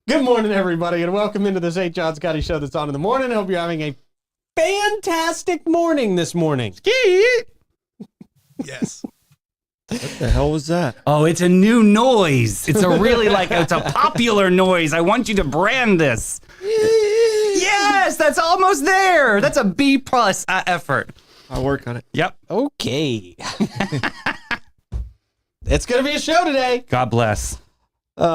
Good morning, everybody, and welcome into the St. John Scotty Show that's on in the morning. I hope you're having a fantastic morning this morning. Yes. What the hell was that? Oh, it's a new noise. It's a really it's a popular noise. I want you to brand this. Yes, that's almost there. That's a B+ effort. I'll work on it. Yep. Okay. It's going to be a show today. God bless. We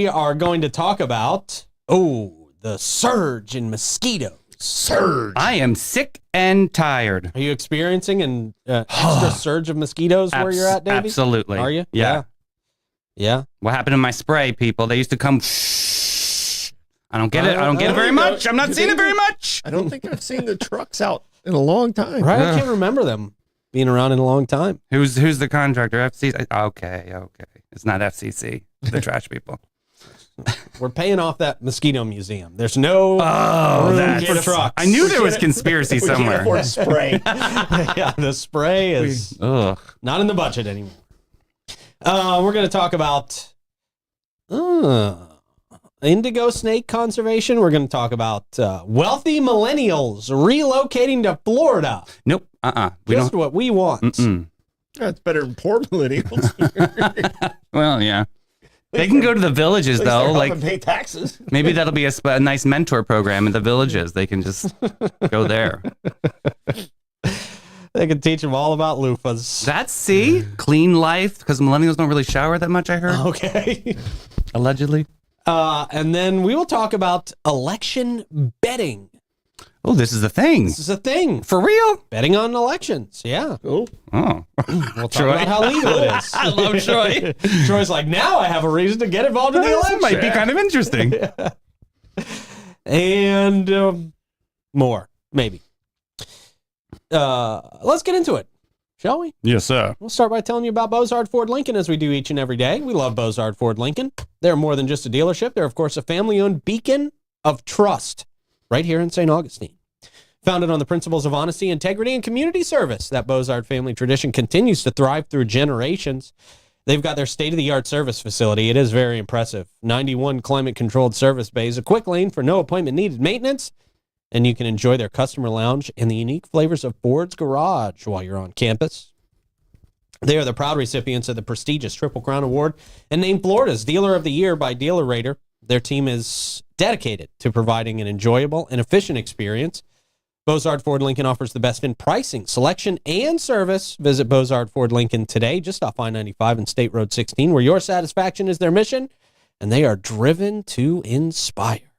are going to talk about, the surge in mosquitoes. Surge. I am sick and tired. Are you experiencing an extra surge of mosquitoes where you're at, Davey? Absolutely. Are you? Yeah. Yeah. What happened to my spray, people? They used to come. I don't get it. I don't get it very much. I'm not seeing it very much. I don't think I've seen the trucks out in a long time. Right? I can't remember them being around in a long time. Who's the contractor? FCC? Okay. It's not FCC. The trash people. We're paying off that mosquito museum. There's no room for trucks. I knew there was conspiracy We somewhere. can't afford spray. Yeah, the spray is not in the budget anymore. We're going to talk about indigo snake conservation. We're going to talk about wealthy millennials relocating to Florida. Nope. Just what we want. That's better than poor millennials. Well, yeah. They can go to the villages, though. Like pay taxes. Maybe that'll be a nice mentor program in the villages. They can just go there. They can teach them all about loofahs. Clean life, because millennials don't really shower that much, I heard. Okay. Allegedly. And then we will talk about election betting. Oh, this is a thing. This is a thing. For real? Betting on elections. Yeah. Oh. We'll talk about how legal it is. I love Troy. Troy's like, now I have a reason to get involved in the election. This might be kind of interesting. And more, maybe. Let's get into it, shall we? Yes, sir. We'll start by telling you about Bozard Ford Lincoln, as we do each and every day. We love Bozard Ford Lincoln. They're more than just a dealership. They're, of course, a family-owned beacon of trust right here in St. Augustine. Founded on the principles of honesty, integrity, and community service, that Bozard family tradition continues to thrive through generations. They've got their state-of-the-art service facility. It is very impressive. 91 climate-controlled service bays, a quick lane for no appointment-needed maintenance, and you can enjoy their customer lounge and the unique flavors of Ford's Garage while you're on campus. They are the proud recipients of the prestigious Triple Crown Award and named Florida's Dealer of the Year by Dealer Rater. Their team is dedicated to providing an enjoyable and efficient experience. Bozard Ford Lincoln offers the best in pricing, selection, and service. Visit Bozard Ford Lincoln today, just off I-95 and State Road 16, where your satisfaction is their mission, and they are driven to inspire.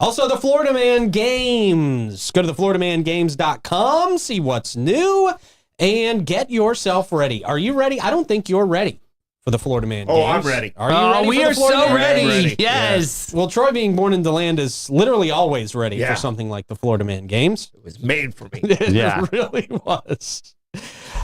Also, the Florida Man Games. Go to thefloridamangames.com, see what's new, and get yourself ready. Are you ready? I don't think you're ready for the Florida Man Games. Oh, I'm ready. Are you ready? We for are the Florida so Man ready. Games? Yes. Well, Troy, being born in DeLand, is literally always ready for Yeah. something like the Florida Man Games. It was made for me. It Yeah. really was.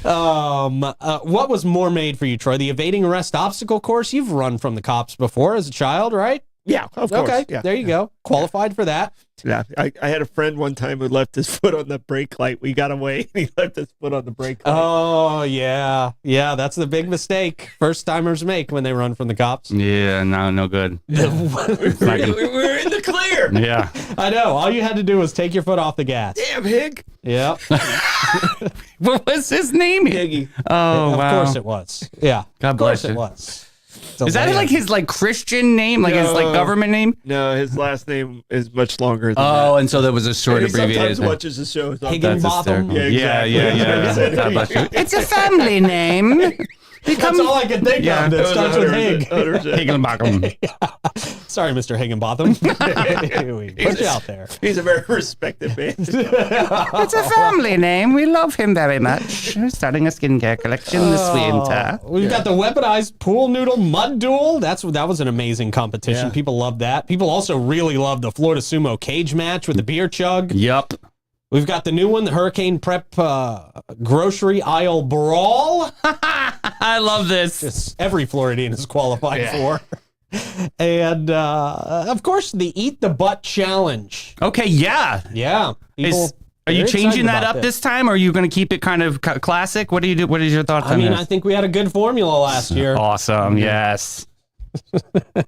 What was more made for you, Troy? The evading arrest obstacle course? You've run from the cops before as a child, right? Yeah, of course. Okay, Yeah. there you go. Qualified for that. Yeah, I had a friend one time who left his foot on the brake light. We got away, and he left his foot on the brake light. Oh, yeah. Yeah, that's the big mistake first timers make when they run from the cops. Yeah, no good. We're in the clear. Yeah. I know. All you had to do was take your foot off the gas. Damn, Hig. Yeah. What was his name? Piggy. Oh, Of wow. course it was. Yeah. God Of course bless you. it was. Is that like his like Christian name, like his like No. government name? No, his last name is much longer than Oh, that. and so there was a short And he sometimes abbreviation. watches the show. Higginbotham. Yeah, exactly. Yeah. God bless you. It's a family name. That's all I can think Yeah. of that starts with Hig. Higginbotham. Sorry, Mr. Higginbotham. We put you out there. He's a very respected man. It's a family name. We love him very much. We're starting a skincare collection this winter. We've got the weaponized pool noodle mud duel. That was an amazing competition. Yeah. People loved that. People also really loved the Florida Sumo cage match with the beer chug. Yup. We've got the new one, the Hurricane Prep grocery aisle brawl. I love this. This every Floridian is qualified for. And of course, the Eat the Butt challenge. Okay, yeah. Yeah. People, Are you they're changing excited that about up this time, or are you going to keep it kind of classic? What do you do? What is your thoughts I on mean, this? I think we had a good formula last year. Awesome. Yes.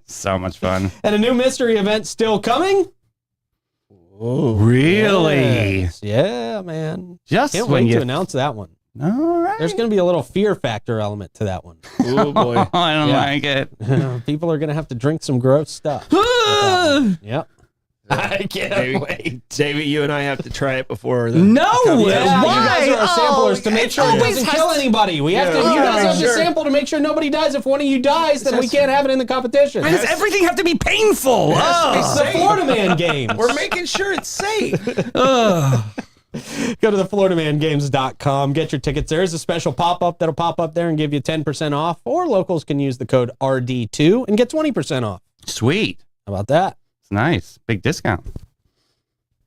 So much fun. And a new mystery event still coming. Really? Yes. Yeah, man. Just Can't when wait you. to announce that one. All right. There's going to be a little fear factor element to that one. Oh boy. I don't Yeah. like it. People are going to have to drink some gross stuff. Yep. I can't wait. Davey, you and I have to try it before the No! Yeah, Why? you guys are our samplers to make it sure it always doesn't has kill to- anybody. We have to. Yeah. You guys have to Sure. sample to make sure nobody dies. If one of you dies, then we can't have it in the competition. Why does everything have to be painful? It's the Florida Man Games. We're making sure it's safe. Ugh. Go to thefloridamangames.com. Get your tickets. There is a special pop-up that'll pop up there and give you 10% off. Or locals can use the code RD2 and get 20% off. Sweet. How about that? It's nice. Big discount.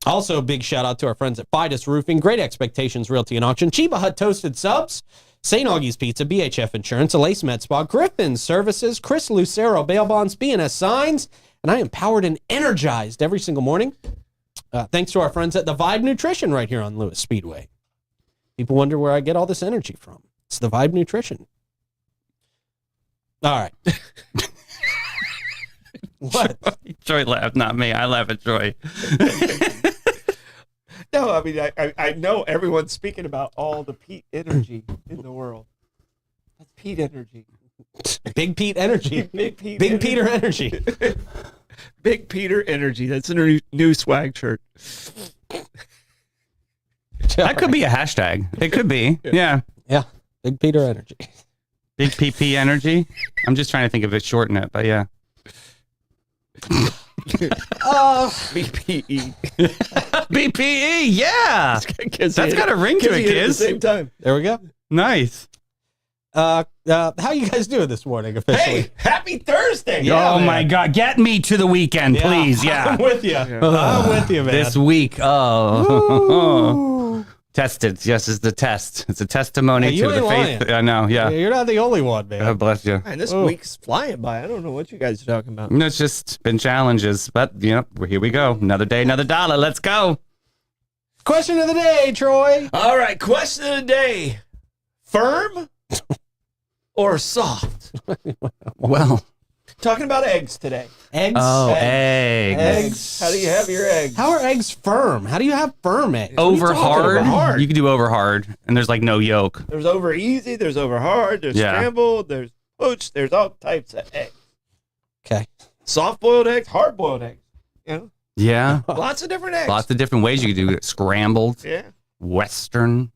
Also, big shout out to our friends at Fidus Roofing, Great Expectations Realty and Auction, Chiba Hut Toasted Subs, St. Augie's Pizza, BHF Insurance, Alace Med Spa, Griffin's Services, Chris Lucero, Bail Bonds, BNS Signs, and I am powered and energized every single morning. Thanks to our friends at The Vibe Nutrition right here on Lewis Speedway. People wonder where I get all this energy from. It's The Vibe Nutrition. All right. What? Joy laughed, not me. I laugh at Joy. No, I mean, I know everyone's speaking about all the Pete energy in the world. That's Pete energy. Big Pete energy. Big Pete Big energy. Peter energy. Big Peter energy. That's a new swag shirt. That could be a hashtag. It could be. Yeah. Yeah. Big Peter energy. Big PP energy. I'm just trying to think of it, shorten it, but yeah. BPE. BPE, yeah. That's got a ring to it, At the kids. same time. There we go. Nice. How you guys doing this morning officially? Hey, happy Thursday. Yeah, oh man. my God. Get me to the weekend, please. Yeah. I'm with you. I'm with you, man. This week. Oh. Tested. Yes, is the test. It's a testimony Hey, you to the ain't faith. lying. I know. Yeah. You're not the only one, man. God bless you. Man, this Oh. week's flying by. I don't know what you guys are talking about. It's just been challenges, but you know, here we go. Another day, another dollar. Let's go. Question of the day, Troy. All right, question of the day. Firm or soft? Well. Talking about eggs today. Eggs. Oh, Eggs. eggs. How do you have your eggs? How are eggs firm? How do you have firm eggs? What are you Over talking hard. about? hard? You can do over hard, and there's like no yolk. There's over easy, there's over hard, there's Yeah. scrambled, there's poached, there's all types of eggs. Okay. Soft boiled eggs, hard boiled eggs. You know, Yeah. lots of different eggs. Lots of different ways you can do it. Scrambled, Yeah. Western.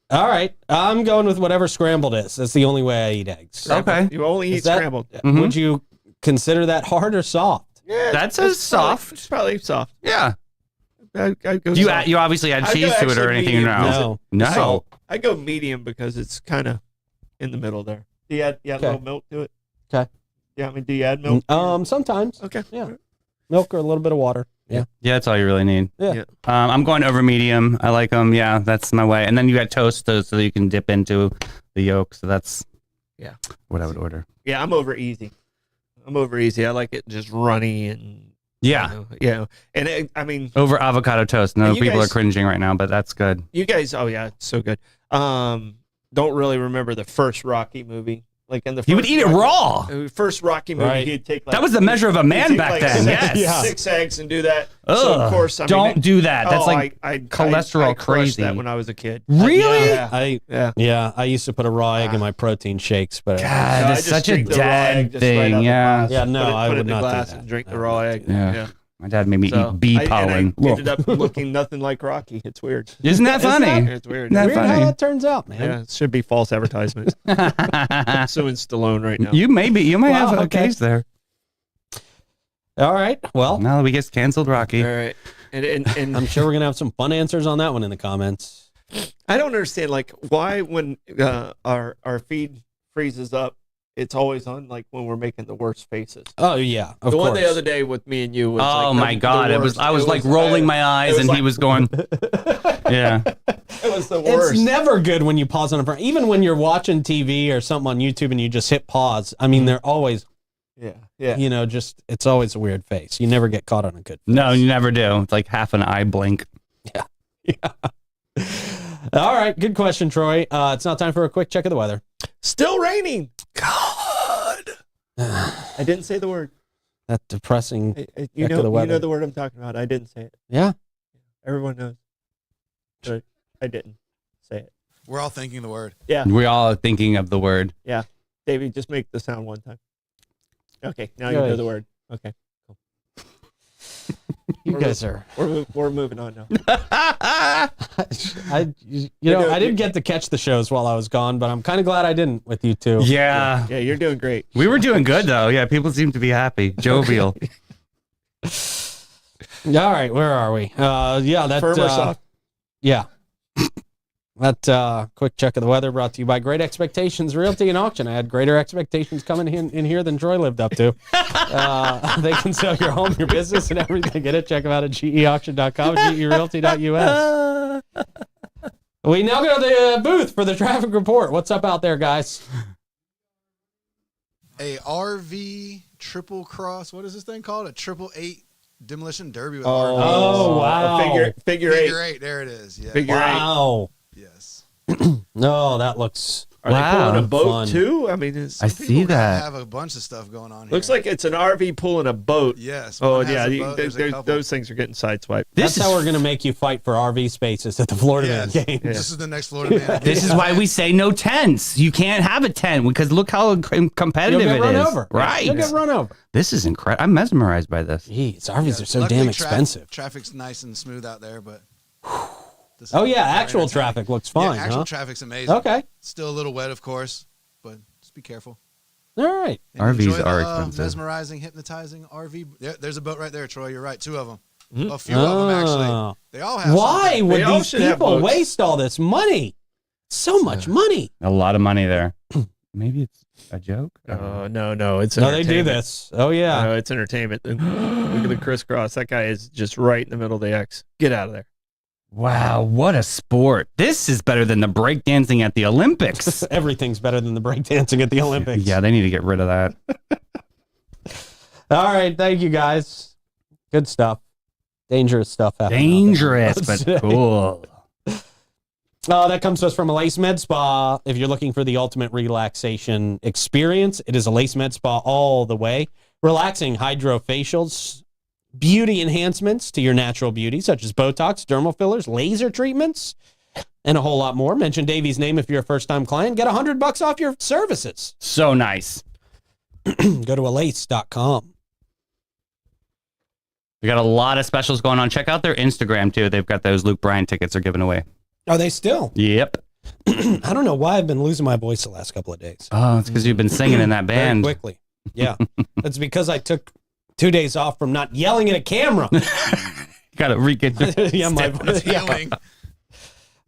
All right. I'm going with whatever scrambled is. That's the only way I eat eggs. Okay. You only Is eat that- scrambled. Mhm. Would you consider that hard or soft? Yeah. That's it's a soft. It's probably soft. Yeah. I'd go You soft. you obviously add I'd cheese go to it or actually anything medium. now. No. So I go medium because it's kind of in the middle there. Do you add a Okay. little milk to it? Okay. Yeah, I mean, do you add milk? Sometimes. Okay. Yeah. Milk or a little bit of water. Yeah. Yeah, that's all you really need. Yeah. I'm going over medium. I like them. Yeah, that's my way. And then you got toast so that you can dip into the yolk. So that's what I would order. Yeah, I'm over easy. I'm over easy. I like it just runny and Yeah. And I mean, Over avocado toast. No, And you people guys- are cringing right now, but that's good. you guys. Oh yeah, it's so good. Don't really remember the first Rocky movie. Like in the He would eat it raw. First Rocky movie, Right. he'd take like That was the measure of a man he'd take, back like, then. six, Yes. 6 eggs and do that. Ugh, So of course, don't do that. That's like cholesterol I crushed crazy. that when I was a kid. Really? Yeah. I used to put a raw egg in my protein shakes, but God, No, I that's just such a drink the raw egg dad just right out thing. the Yeah. glass. Yeah, no, put it, I put it would in the not do glass that. and drink I the would raw not egg. do Yeah. My dad made me eat bee pollen. And I Whoa. ended up looking nothing like Rocky. It's weird. Isn't that funny? It's weird. Isn't that Weird how funny? that turns out, man. Yeah, it should be false advertisement. I'm suing Stallone right now. You might Wow, have a okay. case there. All right. Well, Now we get canceled, Rocky. All right. And I'm sure we're going to have some fun answers on that one in the comments. I don't understand, like, why when our feed freezes up, it's always on, like, when we're making the worst faces. Oh, yeah. Of The course. one the other day with me and you was Oh like my God! the worst. I was like rolling my eyes, was and like- he was going. Yeah. It was the worst. It's never good when you pause on a front. Even when you're watching TV or something on YouTube and you just hit pause. I mean, they're always, yeah. you know, just, it's always a weird face. You never get caught on a good face. No, you never do. It's like half an eye blink. Yeah. All right. Good question, Troy. It's now time for a quick check of the weather. Still raining. God. I didn't say the word. That depressing. You Check of the know weather. the word I'm talking about. I didn't say it. Yeah. Everyone knows. But I didn't say it. We're all thinking the word. Yeah. We all are thinking of the word. Yeah. Davey, just make the sound one time. Okay. Now you Good. know the word. Okay. You guys are. We're moving on now. I didn't get to catch the shows while I was gone, but I'm kind of glad I didn't with you two. Yeah. Yeah, you're doing great. We were doing good though. Yeah, people seem to be happy, jovial. All right, where are we? That Firm or soft? Yeah. That quick check of the weather brought to you by Great Expectations Realty and Auction. I had greater expectations coming in here than Troy lived up to. They can sell your home, your business, and everything. Get it? Check them out at geauction.com and gerealty.us. We now go to the booth for the traffic report. What's up out there, guys? A RV triple cross. What is this thing called? A 888 demolition derby with RV. Oh, wow. Figure eight. Figure eight. There it is. Yeah. Figure eight. Wow. Yes. No, that looks... Are they pulling a boat fun. too? I mean, I see that. Have a bunch of stuff going on here. looks like it's an RV pulling a boat. Yes. Oh one has yeah, a boat, there's a couple. those things are getting sideswiped. That's how we're going to make you fight for RV spaces at the Florida Yes. Man games. This is the next Florida Man. This is why we say no tents. You can't have a tent because look how competitive You'll it get run is. over. Right. You'll get run over. This is incredible. I'm mesmerized by this. Jeez, RVs are so Luckily, damn expensive. Traffic's nice and smooth out there, but. This Oh, is yeah, very actual entertaining. traffic looks fine, Yeah, actual huh? traffic's amazing. Okay. Still a little wet, of course, but just be careful. All right. And RVs enjoy are the, expensive. Mesmerizing, hypnotizing RV. There's a boat right there, Troy. You're right. 2 of them. Mhm. A few of them, Oh. actually. They all have Why something. would They all these should have people boats. waste all this money? So much money. A lot of money there. Maybe it's a joke. No, it's No, they do this. Oh, yeah. No, it's entertainment. Look at the crisscross. That guy is just right in the middle of the X. Get out of there. Wow, what a sport. This is better than the breakdancing at the Olympics. Everything's better than the breakdancing at the Olympics. Yeah, they need to get rid of that. All right. Thank you, guys. Good stuff. Dangerous stuff happening. Dangerous, out there. but cool. That comes to us from a Lace Med Spa. If you're looking for the ultimate relaxation experience, it is a Lace Med Spa all the way. Relaxing hydrofacials, beauty enhancements to your natural beauty, such as Botox, dermal fillers, laser treatments, and a whole lot more. Mention Davey's name if you're a first-time client. Get $100 off your services. So nice. Go to alace.com. We got a lot of specials going on. Check out their Instagram, too. They've got those Luke Bryan tickets they're giving away. Are they still? Yep. I don't know why I've been losing my voice the last couple of days. Oh, it's because you've been singing in that band. Very quickly. Yeah. That's because I took 2 days off from not yelling at a camera. Got to re-get Yeah, my voice. Yeah. Feeling.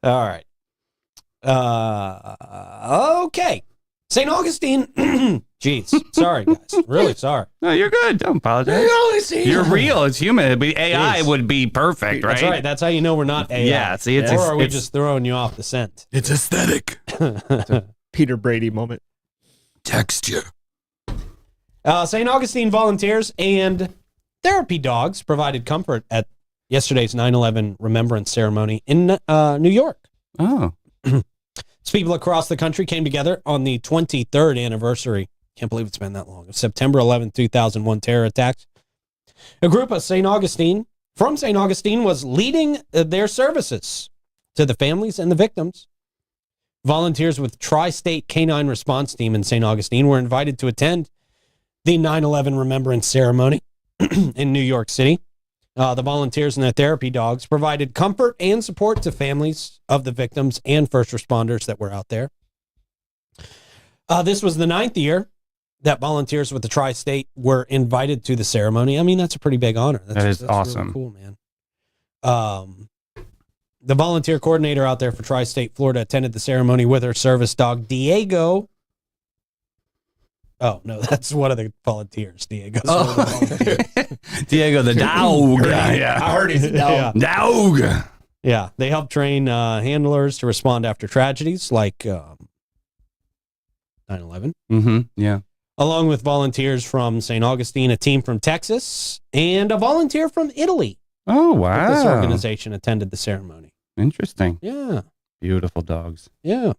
All right. Okay. St. Augustine. Jeez. Sorry, guys. Really sorry. No, you're good. Don't apologize. You're real. It's human. It'd be AI Jeez. would be perfect, right? That's right. That's how you know we're not AI. Yeah, see, it's- or are we it's- just throwing you off the scent? It's aesthetic. Peter Brady moment. Texture. St. Augustine volunteers and therapy dogs provided comfort at yesterday's 9/11 remembrance ceremony in New York. Oh. People across the country came together on the 23rd anniversary. Can't believe it's been that long. Of September 11th, 2001 terror attacks. A group of from St. Augustine was leading their services to the families and the victims. Volunteers with Tri-State Canine Response Team in St. Augustine were invited to attend the 9/11 Remembrance Ceremony in New York City. The volunteers and their therapy dogs provided comfort and support to families of the victims and first responders that were out there. This was the 9th year that volunteers with the Tri-State were invited to the ceremony. I mean, that's a pretty big honor. That's awesome. Really cool, man. The volunteer coordinator out there for Tri-State Florida attended the ceremony with her service dog, Diego. Oh, no, that's one of the volunteers. Diego's one of the volunteers. Diego the dog. Yeah. I heard he's a dog. Dog. Yeah, they help train handlers to respond after tragedies like 9/11. Mm-hmm. Yeah. Along with volunteers from St. Augustine, a team from Texas, and a volunteer from Italy. Oh, wow. This organization attended the ceremony. Interesting. Yeah. Beautiful dogs. Yeah.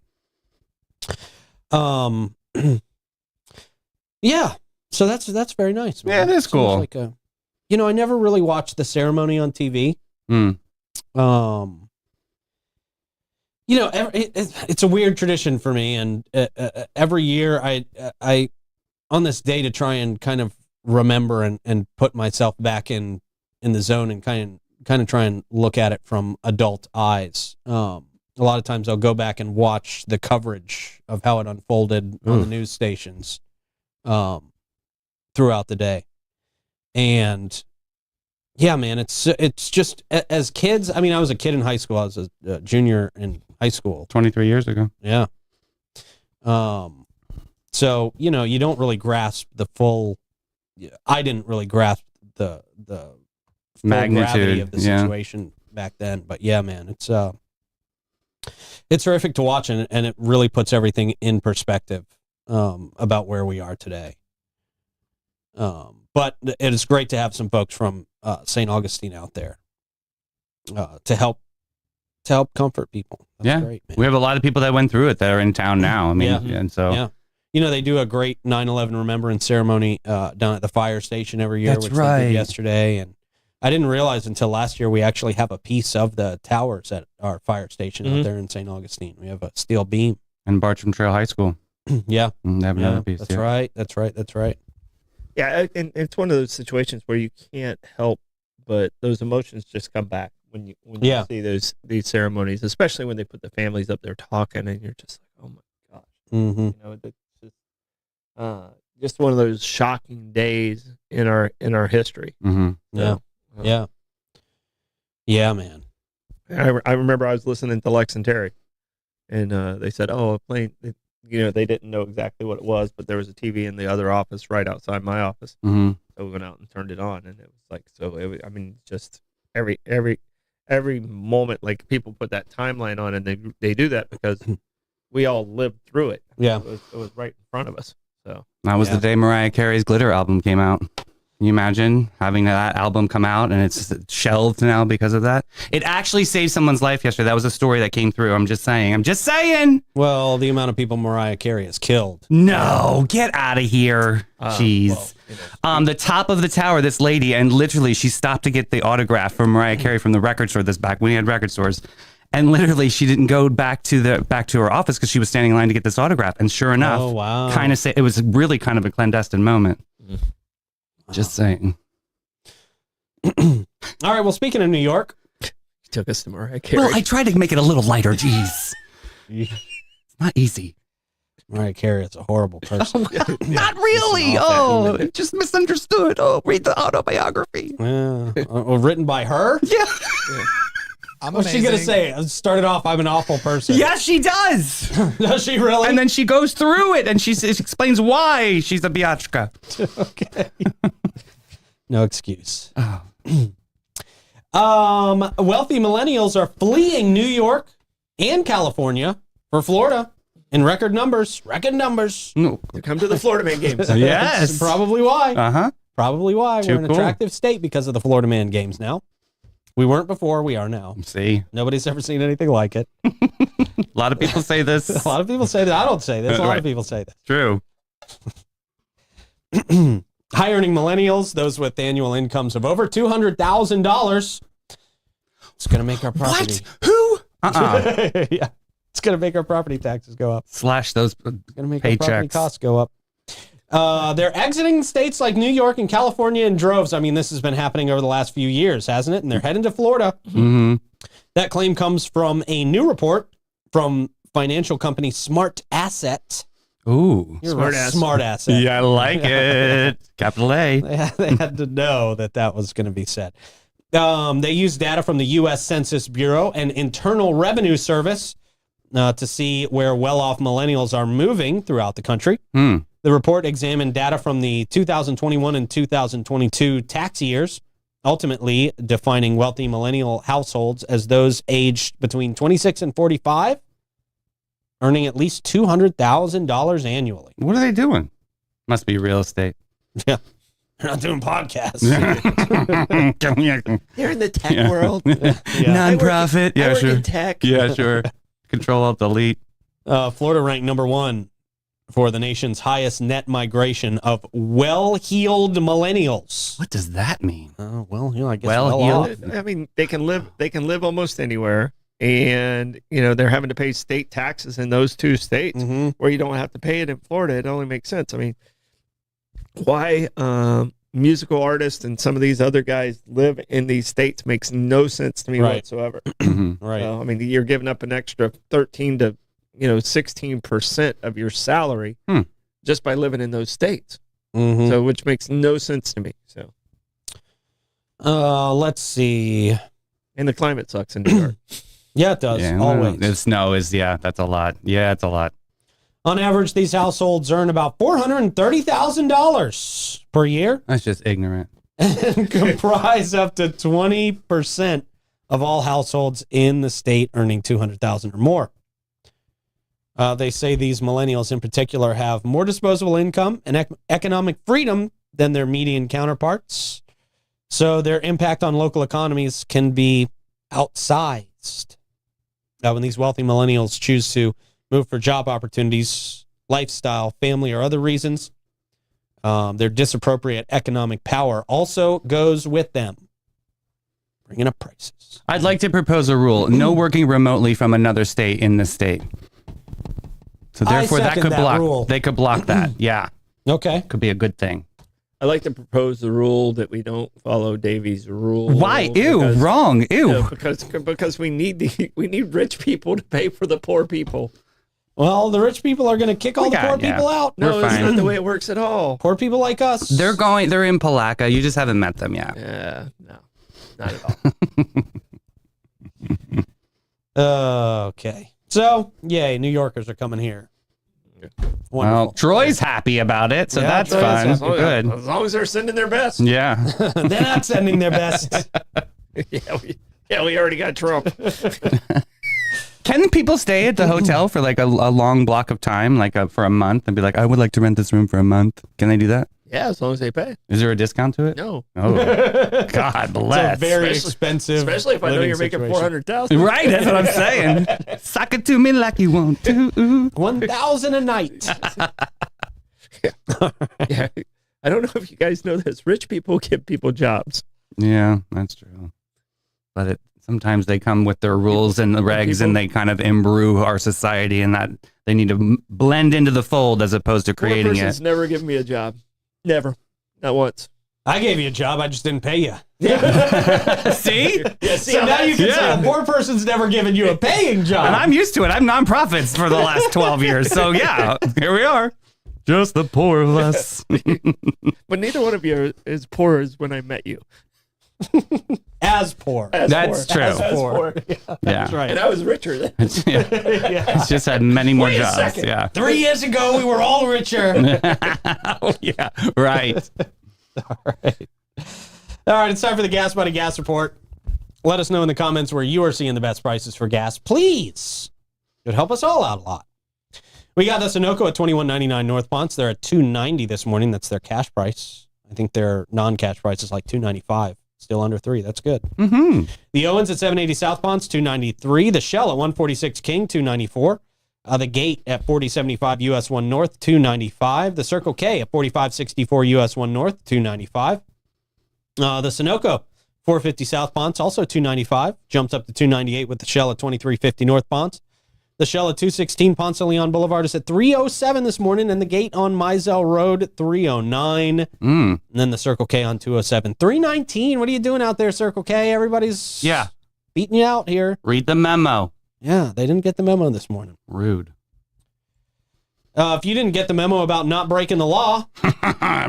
Yeah. So that's very nice, man. Yeah, it is cool. Like I never really watched the ceremony on TV. Mm. It's a weird tradition for me, and every year I on this day to try and kind of remember and put myself back in the zone and kind of try and look at it from adult eyes. A lot of times I'll go back and watch the coverage of how it unfolded on the news stations throughout the day. And yeah, man, it's just as kids. I mean, I was a kid in high school. I was a junior in high school 23 years ago. Yeah. So, you don't really grasp the full, I didn't really grasp the full magnitude gravity of the situation back then. But yeah, man, it's terrific to watch, and it really puts everything in perspective about where we are today. But it is great to have some folks from St. Augustine out there to help comfort people. That's great, man. We have a lot of people that went through it that are in town now. I mean, and so they do a great 9/11 remembrance ceremony down at the fire station every year. That's which right. They did yesterday, and I didn't realize until last year we actually have a piece of the towers at our fire station out there in St. Augustine. We have a steel beam. And Bartram Trail High School. Yeah. They have another piece. That's right. That's right. Yeah, and it's one of those situations where you can't help but those emotions just come back when you see these ceremonies, especially when they put the families up there talking, and you're just like, oh my gosh, it's just one of those shocking days in our history. Mm-hmm. Yeah, man. I remember I was listening to Lex and Terry, and they said, "Oh, a plane." They didn't know exactly what it was, but there was a TV in the other office right outside my office. Mm-hmm. So we went out and turned it on, and it was like, just every moment, like people put that timeline on, and they do that because we all lived through it. Yeah. It was right in front of us. So that was the day Mariah Carey's Glitter album came out. Can you imagine having that album come out and it's shelved now because of that? It actually saved someone's life yesterday. That was a story that came through. I'm just saying. Well, the amount of people Mariah Carey has killed. No, get out of here. Jeez. The top of the tower, this lady, and literally she stopped to get the autograph from Mariah Carey from the record store this back when we had record stores. And literally she didn't go back to her office because she was standing in line to get this autograph. And sure enough, it was really kind of a clandestine moment. Just saying. All right. Well, speaking of New York, you took us to Mariah Carey. Well, I tried to make it a little lighter. Jeez, it's not easy. Mariah Carey is a horrible person. Not really. Oh, just misunderstood. Oh, read the autobiography. Yeah. Written by her. Yeah. What's she gonna say? It started off, I'm an awful person. Yes, she does. Does she really? And then she goes through it and she explains why she's a biatchka. Okay. No excuse. Oh. Wealthy millennials are fleeing New York and California for Florida in record numbers. No. To come to the Florida Man games. Yes. That's probably why. Uh-huh. Probably why. Too We're an cool. attractive state because of the Florida Man games now. We weren't before, we are now. See? Nobody's ever seen anything like it. A lot of people say this. A lot of people say that. I don't say this. A lot Right. of people say this. True. High-earning millennials, those with annual incomes of over $200,000. It's going to make our property. What? Who? Yeah. It's going to make our property taxes go up. Slash those It's going to make our property paychecks. costs go up. They're exiting states like New York and California in droves. I mean, this has been happening over the last few years, hasn't it? And they're heading to Florida. Mm-hmm. That claim comes from a new report from financial company Smart Asset. Ooh. You're Smart a Asset. Smart Asset. Yeah, I like it. Capital A. They had to know that was going to be said. They use data from the U.S. Census Bureau and Internal Revenue Service to see where well-off millennials are moving throughout the country. Hmm. The report examined data from the 2021 and 2022 tax years, ultimately defining wealthy millennial households as those aged between 26 and 45, earning at least $200,000 annually. What are they doing? Must be real estate. Yeah. They're not doing podcasts. They're in the tech world. Nonprofit. I Yeah, work sure. in tech. Yeah, sure. Control Alt Delete. Florida ranked number one for the nation's highest net migration of well-heeled millennials. What does that mean? Well, I guess Well-heeled? off. I mean, they can live almost anywhere, and they're having to pay state taxes in those two states Mm-hmm. where you don't have to pay it in Florida. It only makes sense. I mean, why musical artists and some of these other guys live in these states makes no sense to me Right. whatsoever. Right. I mean, you're giving up an extra 13 to 16% of your salary just by living in those states. Mhm. So, which makes no sense to me. So, Let's see. and the climate sucks in New York. Yeah, it does. Yeah, Always. The snow is, that's a lot. Yeah, it's a lot. On average, these households earn about $430,000 per year That's just ignorant. and comprise up to 20% of all households in the state earning $200,000 or more. They say these millennials in particular have more disposable income and economic freedom than their median counterparts. So their impact on local economies can be outsized. When these wealthy millennials choose to move for job opportunities, lifestyle, family, or other reasons, their disappropriate economic power also goes with them, bringing up prices. I'd like to propose a rule: no working remotely from another state in the state. So therefore, that second could that block. rule. They could block that. Yeah, Okay. could be a good thing. I like to propose the rule that we don't follow Davy's rule. Why? Ew, because- wrong. Ew. because we need rich people to pay for the poor people. Well, the rich people are going to kick all the poor people out. No, We're that's fine. not the way it works at all. Poor people like us. They're in Palaca. You just haven't met them yet. Yeah, no, not at all. Okay. So, yay, New Yorkers are coming here. Well, Wonderful. Troy's happy about it, so Yeah, that's Troy is fine. happy. Good. As long as they're sending their best. Yeah. They're not sending their best. we already got Trump. Can people stay at the hotel for like a long block of time, like for a month, and be like, I would like to rent this room for a month? Can they do that? Yeah, as long as they pay. Is there a discount to it? No, Oh, God It's bless. a very Especially- expensive. especially if I know living you're making situation. 400,000. Right, that's what I'm saying. Suck it to me like you want to. 1,000 a night. Yeah, I don't know if you guys know this. Rich people give people jobs. Yeah, that's true. But sometimes they come with their rules and the regs, and they kind of imbue our society, and that they need to blend into the fold as opposed to Poor creating person's it. never given me a job. Never, not once. I gave you a job. I just didn't pay you. See? Yeah, So now you can say a poor person's never given you a paying job. And I'm used to it. I'm nonprofits for the last 12 years. So yeah, here we are. Just the poor of us. But neither one of you are as poor as when I met you. as poor. That's true. As As poor. poor. Yeah. That's right. And I was richer then. Yeah. It's just had many more Wait a jobs. second. Yeah. 3 years ago, we were all richer. Oh, yeah. Right. All right. All right, it's time for the Gas Buddy Gas Report. Let us know in the comments where you are seeing the best prices for gas. Please. It would help us all out a lot. We got the Sunoco at $21.99 North Ponce. They're at $2.90 this morning. That's their cash price. I think their non-cash price is like $2.95. Still under 3. That's good. Mm-hmm. The Owens at 780 South Ponce, 293. The Shell at 146 King, 294. The Gate at 4075 US 1 North, 295. The Circle K at 4564 US 1 North, 295. The Sunoco, 450 South Ponce, also 295. Jumps up to 298 with the Shell at 2350 North Ponce. The Shell at 216 Ponce de Leon Boulevard is at 307 this morning, and the Gate on Mizell Road, 309. And then the Circle K on 207, 319. What are you doing out there, Circle K? Everybody's beating you out here. Read the memo. Yeah, they didn't get the memo this morning. Rude. If you didn't get the memo about not breaking the law,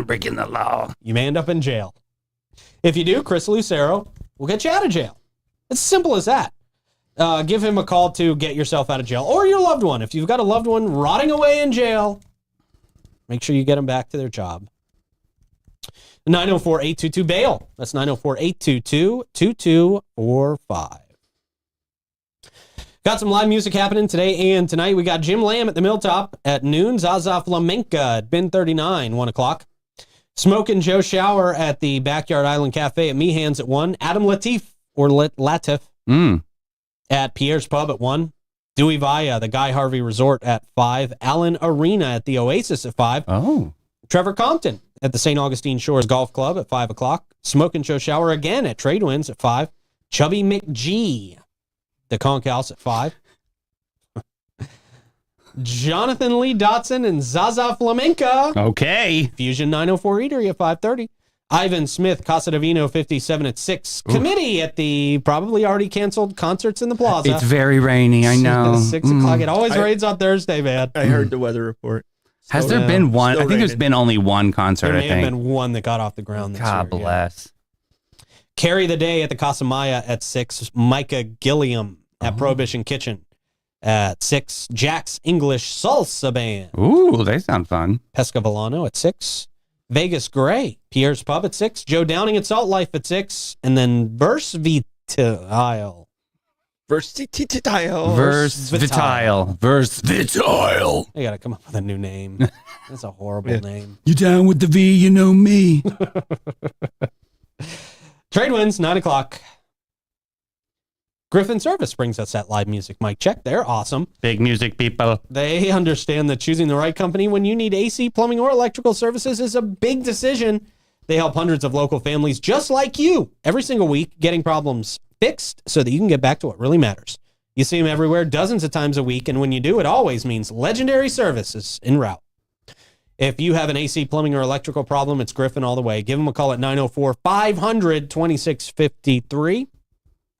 Breaking the law. you may end up in jail. If you do, Chris Lucero will get you out of jail. It's simple as that. Give him a call to get yourself out of jail, or your loved one. If you've got a loved one rotting away in jail, make sure you get them back to their job. 904-822-BAIL. That's 904-822-2245. Got some live music happening today and tonight. We got Jim Lamb at the Milltop at noon. Zaza Flamenca at Bin 39, 1 o'clock. Smokin' Joe Shower at the Backyard Island Cafe at Meehan's at 1. Adam Latif, or Latif, at Pierre's Pub at 1. Dewey Vaya, the Guy Harvey Resort at 5. Allen Arena at the Oasis at 5. Oh. Trevor Compton at the St. Augustine Shores Golf Club at 5 o'clock. Smokin' Joe Shower again at Tradewinds at 5. Chubby McG, the Conch House at 5. Jonathan Lee Dotson and Zaza Flamenca. Okay. Fusion 904 Eatery at 5:30. Ivan Smith, Casa de Vino 57 at 6. Committee at the probably already canceled Concerts in the Plaza. It's very rainy, I know. 6 o'clock. It always rains on Thursday, man. I heard the weather report. Has there been one? I think there's been only one concert, There I may have think. been one that got off the ground this God year, yeah. bless. Carry the Day at the Casa Maya at 6. Micah Gilliam at Prohibition Kitchen at 6. Jack's English Salsa Band. Ooh, they sound fun. Pesca Volano at 6. Vegas Gray, Pierre's Pub at 6. Joe Downing at Salt Life at 6. And then Versatile. Versatile. Versatile. I got to come up with a new name. That's a horrible name. You down with the V, you know me. Tradewinds, 9 o'clock. Griffin Service brings us that live music mic check. They're awesome. Big music people. They understand that choosing the right company when you need AC, plumbing, or electrical services is a big decision. They help hundreds of local families just like you every single week getting problems fixed so that you can get back to what really matters. You see them everywhere, dozens of times a week, and when you do, it always means legendary services en route. If you have an AC, plumbing, or electrical problem, it's Griffin all the way. Give them a call at 904-500-2653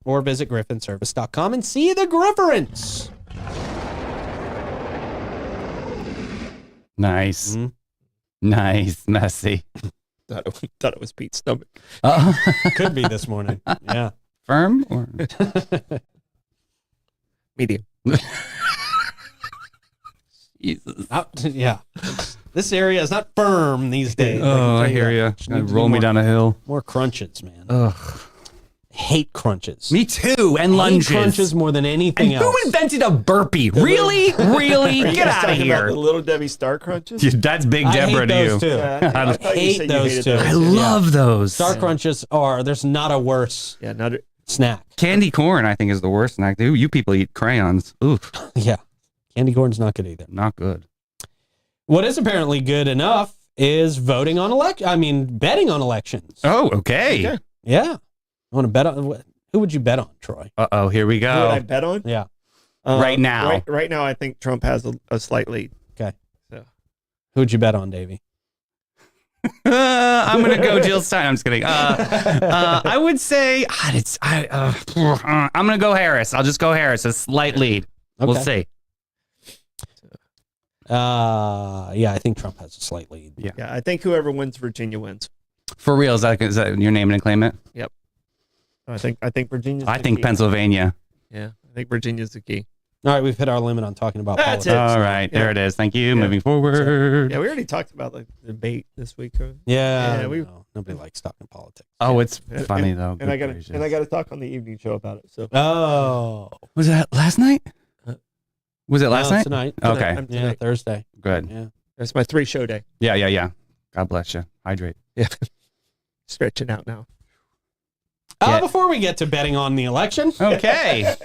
or visit griffinservice.com and see the Grifference. Nice. Nice. Messy. Thought it was Pete's stomach. Could be this morning. Yeah. Firm or Medium. Jesus. Yeah. This area is not firm these days. Oh, I hear you. Roll me down a hill. More crunches, man. Ugh. Hate crunches. Me too. And lunges. Hate crunches more than anything And else. who invented a burpee? Really? Really? Get out of here. The Little Debbie Star Crunches? Dude, that's Big I Deborah hate to you. those too. I thought you hate said you those hated two. I love those. Star crunches there's not a worse Yeah, not snack. Candy corn, I think, is the worst snack. Ooh, you people eat crayons. Oof, Yeah. Candy corn's not good either. not good. What is apparently good enough is betting on elections. Oh, okay. Okay. Yeah. I want to bet on who would you bet on, Troy? Uh-oh, here we Who would I go. bet on? Yeah. Right now. Right now, I think Trump has a slight lead. Okay. So. Who'd you bet on, Davey? I'm going to go Jill Stein. I'm just kidding. I would say, I'm going to go Harris. I'll just go Harris. A slight lead. We'll Okay. see. Yeah, I think Trump has a slight lead. Yeah. Yeah, I think whoever wins Virginia wins. For real, is that your name and claim it? I think Virginia's I the think key. Pennsylvania. Yeah, I think Virginia's the key. All right, we've hit our limit on talking about That's politics. All right, there it is. Thank you. Yeah. Moving forward. Yeah, we already talked about the debate this week. Huh? Yeah, Yeah, nobody likes talking politics. Oh, it's Yeah. funny though. And I got Good to gracious. talk on the evening show about it. So Oh, Was that last night? Was it last no, night? Tonight. Okay, I'm Yeah, tonight. Thursday. good. Yeah. That's my 3-show day. Yeah. God bless you. Hydrate. Stretching out now. Before we get to betting on the election, Okay.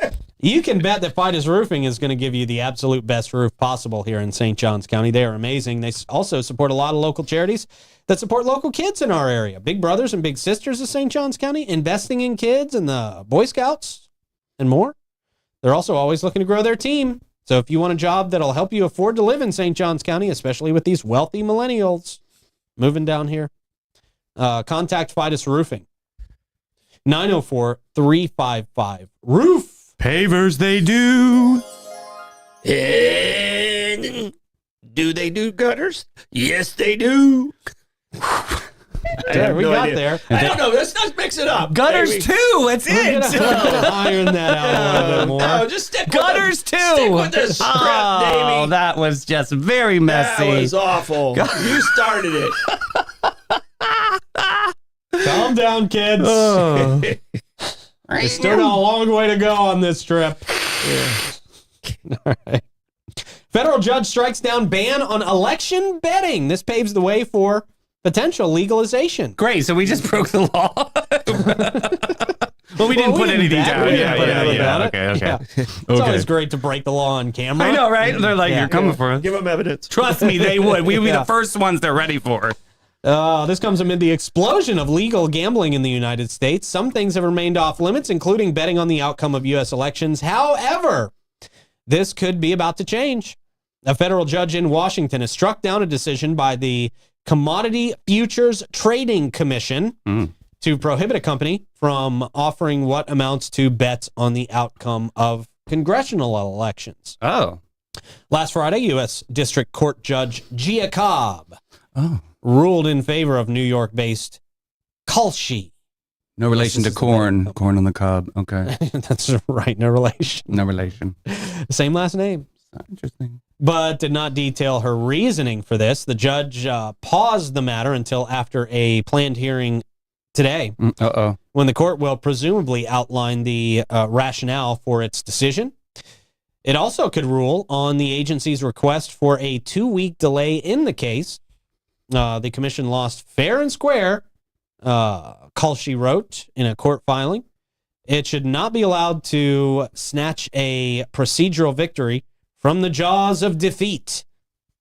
you can bet that Fidus Roofing is going to give you the absolute best roof possible here in St. Johns County. They are amazing. They also support a lot of local charities that support local kids in our area. Big Brothers and Big Sisters of St. Johns County, investing in kids and the Boy Scouts and more. They're also always looking to grow their team. So if you want a job that'll help you afford to live in St. Johns County, especially with these wealthy millennials moving down here, contact Fidus Roofing. 904-355-ROOF. Pavers, they do. And do they do gutters? Yes, they do. There, we got there. I don't know. Let's mix it up. Gutters baby. too. That's it. Iron that out a little bit more. No, just stick Gutters with too. Stick with the script, Oh, baby. that was just very messy. That was awful. You started it. Calm down, kids. Oh. There's still got a long way to go on this trip. All right. Federal judge strikes down ban on election betting. This paves the way for potential legalization. Great. So we just broke the law. Well, we didn't put anything down. Okay. It's always great to break the law on camera. I know, right? They're like, Yeah. you're coming for us. Give them evidence. Trust me, they would. We'd be Yeah. the first ones they're ready for. This comes amid the explosion of legal gambling in the United States. Some things have remained off limits, including betting on the outcome of U.S. elections. However, this could be about to change. A federal judge in Washington has struck down a decision by the Commodity Futures Trading Commission to prohibit a company from offering what amounts to bets on the outcome of congressional elections. Oh. Last Friday, U.S. District Court Judge Gia Cobb ruled in favor of New York-based Kalshi. No relation to corn. Corn on the cob. Okay. That's right, no relation. No relation. Same last name. Interesting. But did not detail her reasoning for this. The judge paused the matter until after a planned hearing today, when the court will presumably outline the rationale for its decision. It also could rule on the agency's request for a 2-week delay in the case. The commission lost fair and square, Kalshi wrote in a court filing. It should not be allowed to snatch a procedural victory from the jaws of defeat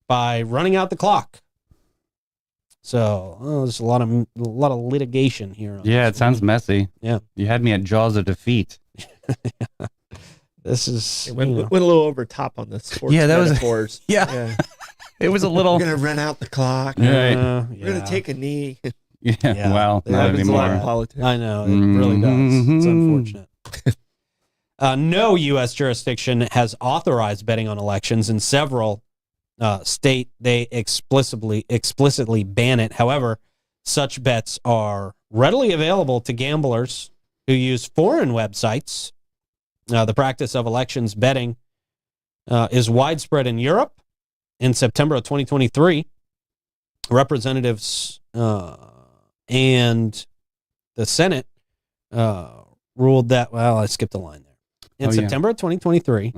by running out the clock. So there's a lot of litigation here. Yeah, it sounds messy. Yeah. You had me at jaws of defeat. This is it went a little over top on the sports metaphors. Yeah. It was a little. We're gonna run out the clock. Right. We're gonna take a knee. Yeah. Well, It not happens a lot in anymore. politics. I know, it really does. It's unfortunate. No U.S. jurisdiction has authorized betting on elections. In several states, they explicitly ban it. However, such bets are readily available to gamblers who use foreign websites. The practice of elections betting is widespread in Europe. In September of 2023, representatives and the Senate ruled that, well, I skipped a line there. In September of 2023,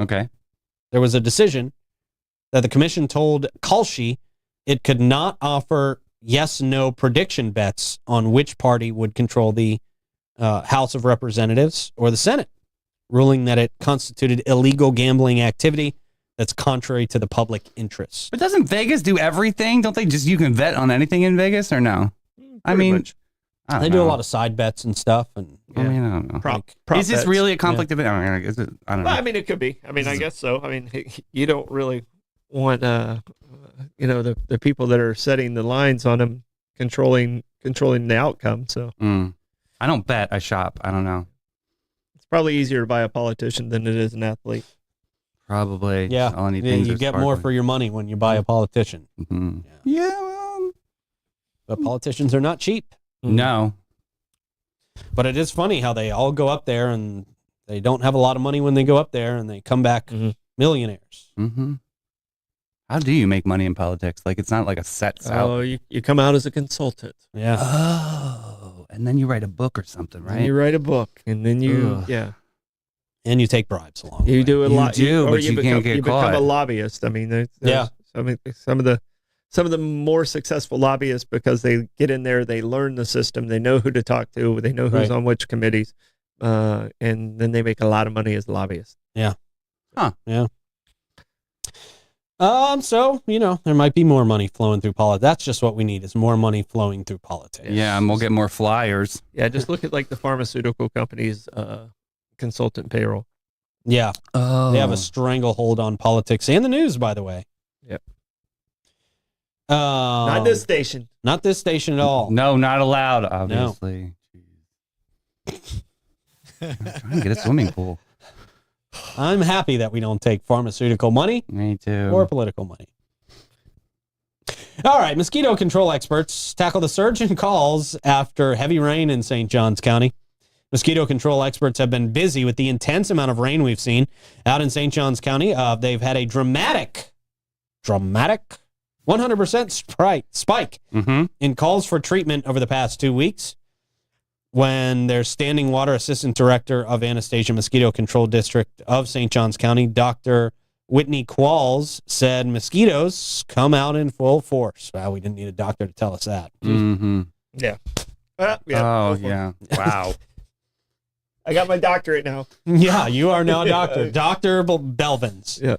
there was a decision that the commission told Kalshi it could not offer yes-no prediction bets on which party would control the House of Representatives or the Senate, ruling that it constituted illegal gambling activity that's contrary to the public interest. But doesn't Vegas do everything? Don't they just, you can bet on anything in Vegas or no? I mean, they do a lot of side bets and stuff. And I mean, I don't know. Prop is this bets. really a conflict of it? I mean, I don't know. Well, I mean, it could be. I mean, I guess so. I mean, you don't really want, the people that are setting the lines on them controlling the outcome. So I don't bet. I shop. I don't know. It's probably easier to buy a politician than it is an athlete. Probably. Yeah. You get more for your money when you buy a politician. Mm-hmm. Yeah. But politicians are not cheap. No. But it is funny how they all go up there and they don't have a lot of money when they go up there and they come back millionaires. Mm-hmm. How do you make money in politics? Like, it's not like a set salary. Oh, you come out as a consultant. Yeah. Oh, and then you write a book or something, right? And you write a book, and then you, And you take bribes along. You do a lot. You do, but you can't get you caught. become a lobbyist. I mean, there's some of the some of the more successful lobbyists because they get in there, they learn the system, they know who to talk to, they know who's on which committees, and then they make a lot of money as lobbyists. Yeah. Huh. Yeah. So, there might be more money flowing through politics. That's just what we need is more money flowing through politics. Yeah, and we'll get more flyers. Yeah, just look at like the pharmaceutical companies' consultant payroll. Yeah. Oh. They have a stranglehold on politics and the news, by the way. Yep. Not this station. Not this station at all. No, not allowed, obviously. No. I'm trying to get a swimming pool. I'm happy that we don't take pharmaceutical money. Me too. Or political money. All right, mosquito control experts tackle the surge in calls after heavy rain in St. Johns County. Mosquito control experts have been busy with the intense amount of rain we've seen out in St. Johns County. They've had a dramatic 100% spike in calls for treatment over the past 2 weeks. When their standing water assistant director of Anastasia Mosquito Control District of St. Johns County, Dr. Whitney Qualls, said mosquitoes come out in full force. Wow, we didn't need a doctor to tell us that. Mm-hmm. Yeah. Oh, yeah. Wow. I got my doctorate now. Yeah, you are now a doctor. Dr. Belvins. Yeah.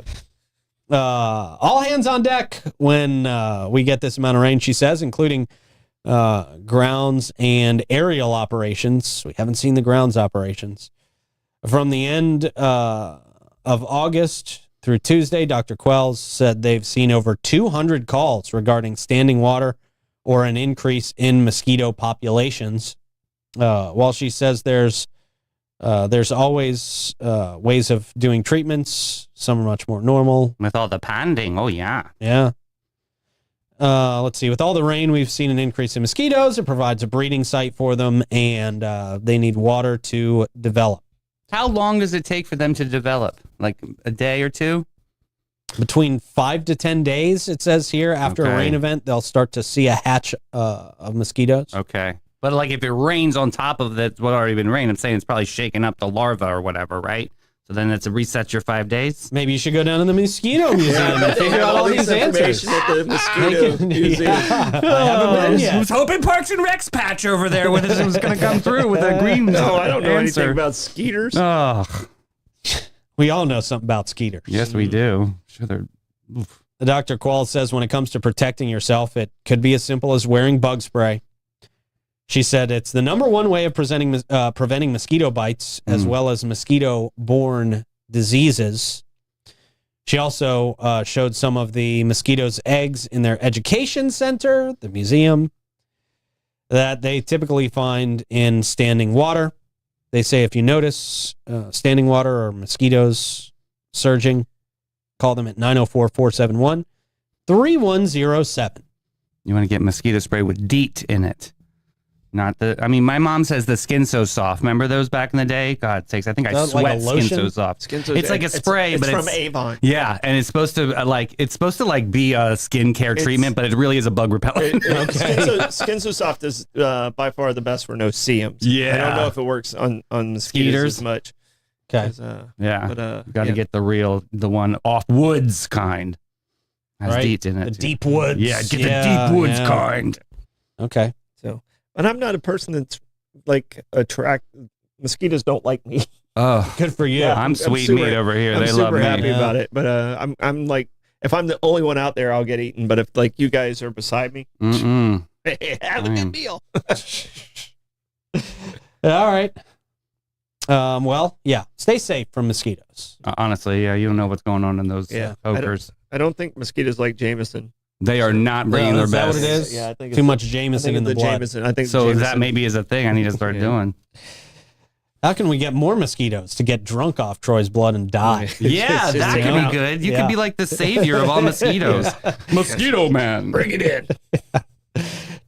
All hands on deck when we get this amount of rain, she says, including grounds and aerial operations. We haven't seen the grounds operations. From the end of August through Tuesday, Dr. Quells said they've seen over 200 calls regarding standing water or an increase in mosquito populations. While she says there's always ways of doing treatments. Some are much more normal. With all the panding, oh yeah. Yeah. Let's see. With all the rain, we've seen an increase in mosquitoes. It provides a breeding site for them, and they need water to develop. How long does it take for them to develop? Like a day or two? Between 5 to 10 days, it says here. After a rain event, they'll start to see a hatch of mosquitoes. Okay. But like if it rains on top of what already been rained, I'm saying it's probably shaking up the larva or whatever, right? So then it's a reset your 5 days. Maybe you should go down to the mosquito museum and figure out all these answers. At the mosquito museum. I haven't been yet. I was hoping Parks and Rec's patch over there with this was going to come through with a green. No, I don't know answer. anything about skeeters. Oh, We all know something about skeeters. yes, we do. Sure, they're. Oof. The Dr. Quall says when it comes to protecting yourself, it could be as simple as wearing bug spray. She said it's the number one way of preventing mosquito bites as well as mosquito-borne diseases. She also showed some of the mosquitoes' eggs in their education center, the museum, that they typically find in standing water. They say if you notice standing water or mosquitoes surging, call them at 904-471-3107. You want to get mosquito spray with DEET in it. Not my mom says the Skin So Soft. Remember those back in the day? God sakes, I think I sweat like a Skin lotion? So Soft. It's like a spray, it's but from Avon. Yeah, and it's supposed to be a skincare treatment, but it really is a bug repellent. Skin So Soft is by far the best for no-see-ums. Yeah. I don't know if it works on mosquitoes as much. Okay. Yeah, but you got to get the one off woods kind. Has DEET in it. The deep woods. Yeah, get the deep woods kind. Okay. And I'm not a person that's like mosquitoes don't like me. Oh, good for you. Yeah, I'm sweet meat over here. They love me. I'm super happy about it. But I'm like, if I'm the only one out there, I'll get eaten. But if like you guys are beside me, have a good meal. All right. Well, yeah. Stay safe from mosquitoes. Honestly, yeah, you don't know what's going on in those pokers. I don't think mosquitoes like Jameson. They are not bringing their Is that best. what it is? Yeah, I think too much Jameson in the blood. Jameson. I think So Jameson, that maybe is a thing I need to start doing. How can we get more mosquitoes to get drunk off Troy's blood and die? Yeah, that could be good. You could be like the savior of all mosquitoes. Mosquito man. Bring it in.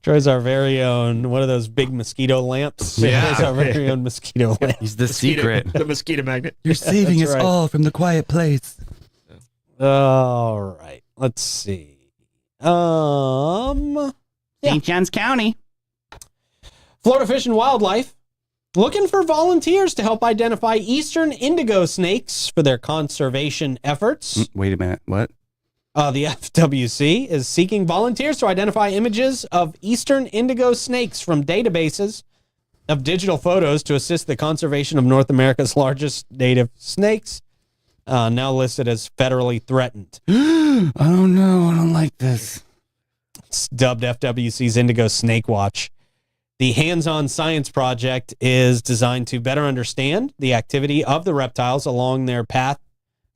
Troy's our very own, one of those big mosquito lamps. Yeah. He's our very own mosquito lamp. He's the secret. The mosquito magnet. You're saving That's us right. all from the quiet place. All right. Let's see. St. Johns County. Florida Fish and Wildlife looking for volunteers to help identify eastern indigo snakes for their conservation efforts. Wait a minute. What? The FWC is seeking volunteers to identify images of eastern indigo snakes from databases of digital photos to assist the conservation of North America's largest native snakes, now listed as federally threatened. Oh no, I don't like this. It's dubbed FWC's Indigo Snake Watch. The hands-on science project is designed to better understand the activity of the reptiles along their path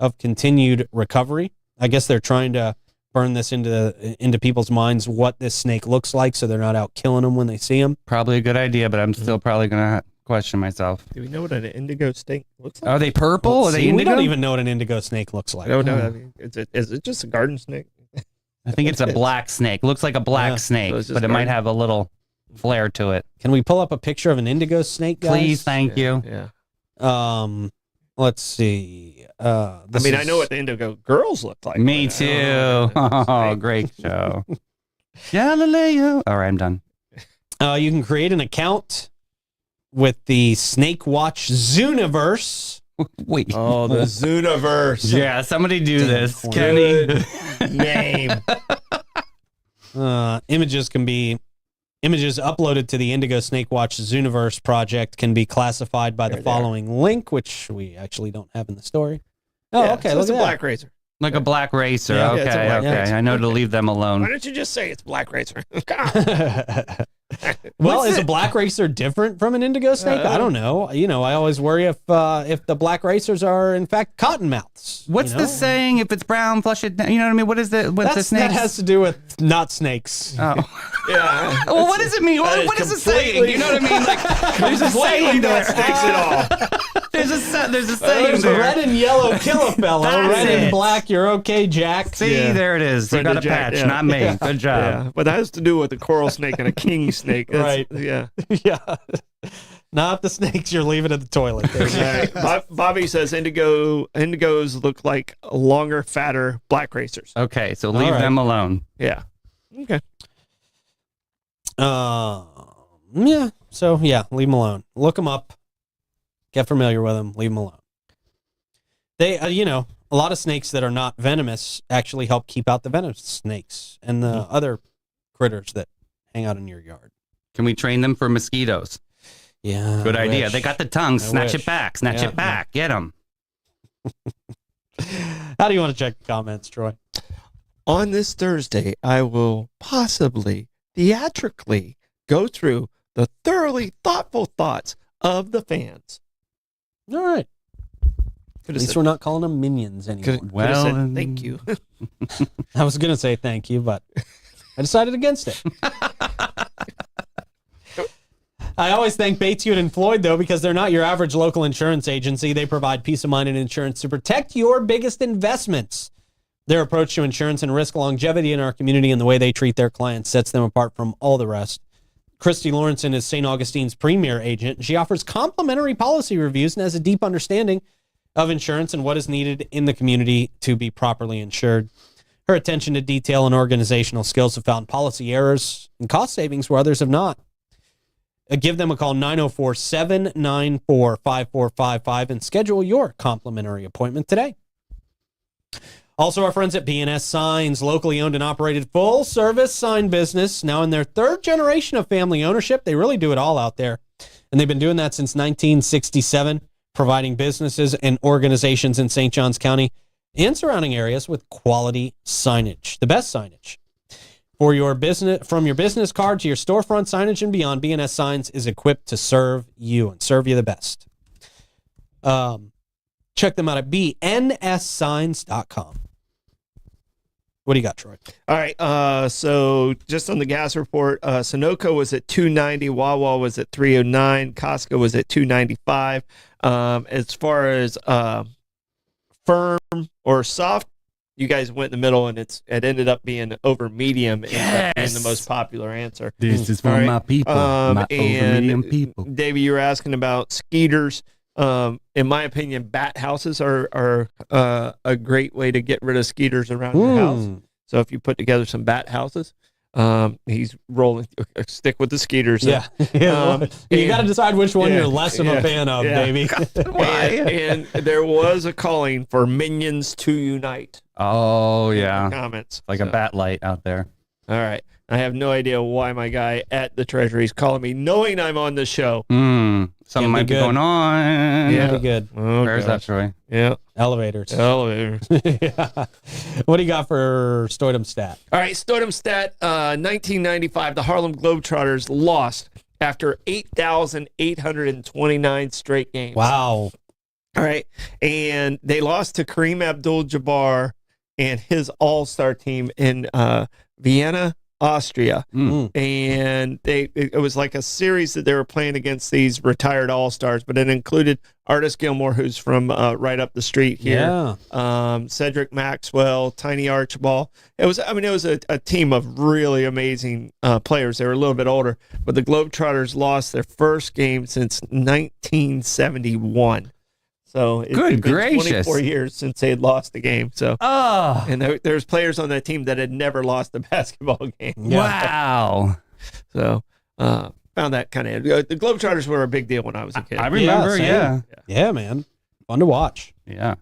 of continued recovery. I guess they're trying to burn this into people's minds what this snake looks like, so they're not out killing them when they see them. Probably a good idea, but I'm still probably gonna question myself. Do we know what an indigo snake looks like? Are they purple? Are they indigo? We don't even know what an indigo snake looks like. I don't know. I mean, is it just a garden snake? I think it's a black snake. Looks like a black snake, So it's just but it might garden. have a little flair to it. Can we pull up a picture of an indigo snake, guys? Please, thank you. Yeah. Let's see. I know what the indigo girls look like. Me but I too. don't know. Oh, great show. Galileo. All right, I'm done. You can create an account with the Snake Watch Zooniverse. Wait. Oh, the Zooniverse. Yeah, somebody do Damn this. corny. Kenny. Name. Images uploaded to the Indigo Snake Watch Zooniverse project can be classified by the There. following link, which we actually don't have in the story. Oh, Yeah, okay. so Look it's at a that. black racer. Like a black racer. Yeah, okay, it's a black okay. racer. I know to leave them Why alone. don't you just say it's black racer? God. Well, What's is a it? black racer different from an indigo snake? I don't know. I always worry if the black racers are in fact cottonmouths. What's the saying? If it's brown, flush it down. You know what I mean? What is the what's the snake? That has to do with not snakes. Oh. Yeah. Well, what does it mean? That What is is the saying? completely- You know what I mean? Like there's a saying Completely there. not snakes at all. There's a saying There's there. red and yellow kill a fellow. That's Red and it. black, you're okay, Jack. See, Yeah. there it is. You Friend got a of Jack, patch, yeah. not me. Good job. Yeah, but that has to do with a coral snake and a king snake. That's- Right. Yeah. Yeah. Not the snakes you're leaving at the toilet. All right. Bobby says indigos look like longer, fatter black racers. Okay, so leave All right. them alone. Yeah. Okay. Yeah. So, yeah, leave them alone. Look them up. Get familiar with them. Leave them alone. They, a lot of snakes that are not venomous actually help keep out the venomous snakes and the other critters that hang out in your yard. Can we train them for mosquitoes? Yeah. Good I idea. wish. They got the tongue. Snatch wish. it back. Snatch Yeah, it back. Get them. How do you want to check the comments, Troy? On this Thursday, I will possibly theatrically go through the thoroughly thoughtful thoughts of the fans. All right. Could At least we're not calling them minions anymore. Well, said, thank you. I was going to say thank you, but I decided against it. I always thank Bates, Hewitt, and Floyd, though, because they're not your average local insurance agency. They provide peace of mind and insurance to protect your biggest investments. Their approach to insurance and risk longevity in our community and the way they treat their clients sets them apart from all the rest. Christy Lawrenson is St. Augustine's premier agent. She offers complimentary policy reviews and has a deep understanding of insurance and what is needed in the community to be properly insured. Her attention to detail and organizational skills have found policy errors and cost savings where others have not. Give them a call, 904-794-5455, and schedule your complimentary appointment today. Also, our friends at B&S Signs, locally owned and operated full-service sign business, now in their third generation of family ownership. They really do it all out there, and they've been doing that since 1967, providing businesses and organizations in St. Johns County and surrounding areas with quality signage, the best signage. For your business, from your business card to your storefront signage and beyond, B&S Signs is equipped to serve you and serve you the best. Check them out at bnssigns.com. What do you got, Troy? All right. So just on the gas report, Sunoco was at 290, Wawa was at 309, Costco was at 295. As far as firm or soft, you guys went in the middle, and it ended up being over medium and being the most popular answer. This is for All right. my people, my And over-million people. Davey, you were asking about skeeters. In my opinion, bat houses are a great way to get rid of skeeters around your house. So if you put together some bat houses, He's rolling. Stick with the Skeeters. Yeah. You got to decide which one you're less of a fan of, baby. and there was a calling for Minions to unite. Oh, yeah. Comments. Like a bat light out there. All right. I have no idea why my guy at the Treasury is calling me, knowing I'm on the show. Something might be going on. Yeah, be good. Oh, where's that, Troy? Yeah, elevators. Yeah. What do you got for Stoidum stat? All right, Stoidum stat. 1995, the Harlem Globetrotters lost after 8,829 straight games. Wow. All right, and they lost to Kareem Abdul-Jabbar and his all-star team in Vienna, Austria. And it was like a series that they were playing against these retired all-stars, but it included Artis Gilmore, who's from right up the street here. Cedric Maxwell, Tiny Archibald. It was a team of really amazing players. They were a little bit older, but the Globetrotters lost their first game since 1971. So it's been 24 years since they had lost a game. So, and there's players on that team that had never lost a basketball game. Wow. So, found that kind of the Globetrotters were a big deal when I was a kid. I remember. Yeah, man. Fun to watch. Yeah.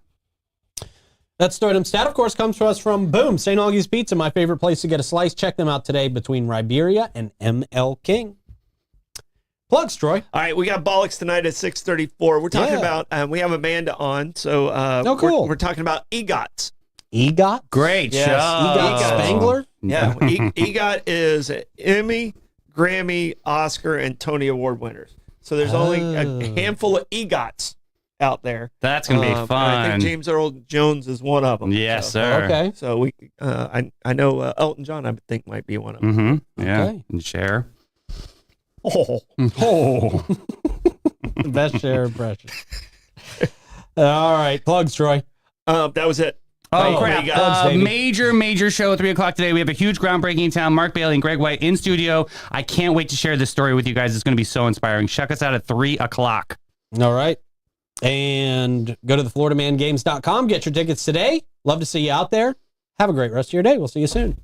That Stoidum stat, of course, comes to us from Boom, St. Augie's Pizza, my favorite place to get a slice. Check them out today between Riberia and ML King. Plugs, Troy. All right, we got Bollocks tonight at 6:34. We're talking about, we have Amanda on, so cool. We're talking about EGOTs. EGOT? Great show. EGOT Spangler? Yeah, EGOT is Emmy, Grammy, Oscar, and Tony Award winners. So there's only a handful of EGOTs out there. That's going to be fun. I think James Earl Jones is one of them. Yes, sir. Okay. So we, I know Elton John, I think, might be one of them. Yeah. Okay. And Cher. The best Cher impression. All right. Plugs, Troy. That was it. Oh, crap. Plugs, baby. Major show at 3 o'clock today. We have a huge groundbreaking in town. Mark Bailey and Greg White in studio. I can't wait to share this story with you guys. It's going to be so inspiring. Check us out at 3 o'clock. All right. And go to thefloridamangames.com. Get your tickets today. Love to see you out there. Have a great rest of your day. We'll see you soon.